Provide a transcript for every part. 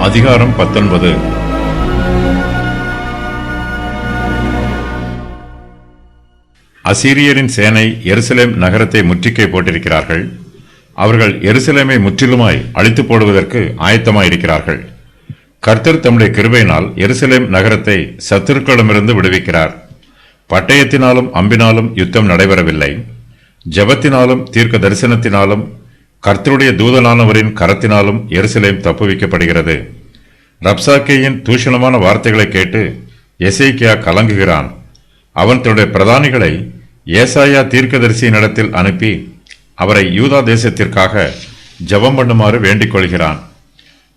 அதிகாரம் 19. அசீரியரின் சேனை எருசலேம் நகரத்தை முற்றுகை போட்டிருக்கிறார்கள். அவர்கள் எருசலேமை முற்றிலுமாய் அழித்து போடுவதற்கு ஆயத்தமாயிருக்கிறார்கள். கர்த்தர் தம்முடைய கிருபையினால் எருசலேம் நகரத்தை சத்துருக்களிடமிருந்து விடுவிக்கிறார். பட்டயத்தினாலும் அம்பினாலும் யுத்தம் நடைபெறவில்லை. ஜெபத்தினாலும் தீர்க்க தரிசனத்தினாலும் கர்த்தருடைய தூதனானவரின் கரத்தினாலும் எருசலேம் தப்புவிக்கப்படுகிறது. ரப்சாக்கேயின் தூஷணமான வார்த்தைகளை கேட்டு எசேக்கியா கலங்குகிறான். அவன் தன்னுடைய பிரதானிகளை ஏசாயா தீர்க்கதரிசியினிடத்தில் அனுப்பி அவரை யூதா தேசத்திற்காக ஜெபம் பண்ணுமாறு வேண்டிக் கொள்கிறான்.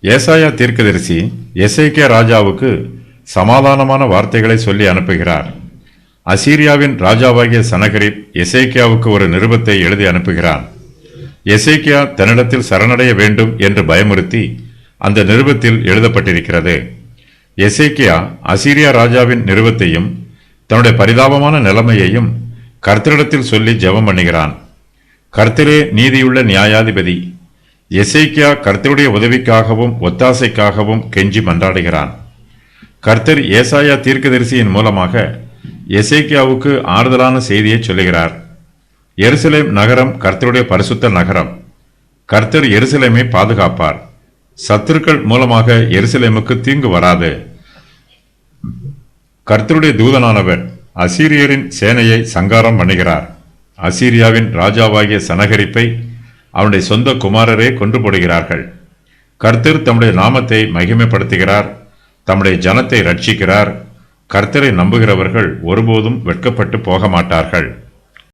ஏசாயா தீர்க்கதரிசி எசேக்கியா ராஜாவுக்கு சமாதானமான வார்த்தைகளை சொல்லி அனுப்புகிறார். அசீரியாவின் ராஜாவாகிய சனகரிப் எசேக்கியாவுக்கு ஒரு நிருபத்தை எழுதி அனுப்புகிறான். எசேக்கியா தன்னிடத்தில் சரணடைய வேண்டும் என்று பயமுறுத்தி அந்த நிருபத்தில் எழுதப்பட்டிருக்கிறது. எசேக்கியா அசீரியா ராஜாவின் நிருபத்தையும் தன்னுடைய பரிதாபமான நிலைமையையும் கர்த்தரிடத்தில் சொல்லி ஜெபம் பண்ணுகிறான். கர்த்தரே நீதியுள்ள நியாயாதிபதி. எசேக்கியா கர்த்தருடைய உதவிக்காகவும் ஒத்தாசைக்காகவும் கெஞ்சி மன்றாடுகிறான். கர்த்தர் ஏசாயா தீர்க்கதரிசியின் மூலமாக எசேக்கியாவுக்கு ஆறுதலான செய்தியை சொல்லுகிறார். எருசலேம் நகரம் கர்த்தருடைய பரிசுத்த நகரம். கர்த்தர் எருசலேமை பாதுகாப்பார். சத்துருக்கள் மூலமாக எருசலேமுக்கு தீங்கு வராது. கர்த்தருடைய தூதனானவர் அசீரியரின் சேனையை சங்காரம் பண்ணுகிறார். அசீரியாவின் ராஜாவாகிய சனகரிப்பை அவனுடைய சொந்த குமாரரே கொன்று போடுகிறார்கள். கர்த்தர் தம்முடைய நாமத்தை மகிமைப்படுத்துகிறார். தம்முடைய ஜனத்தை ரட்சிக்கிறார். கர்த்தரை நம்புகிறவர்கள் ஒருபோதும் வெட்கப்பட்டு போக மாட்டார்கள்.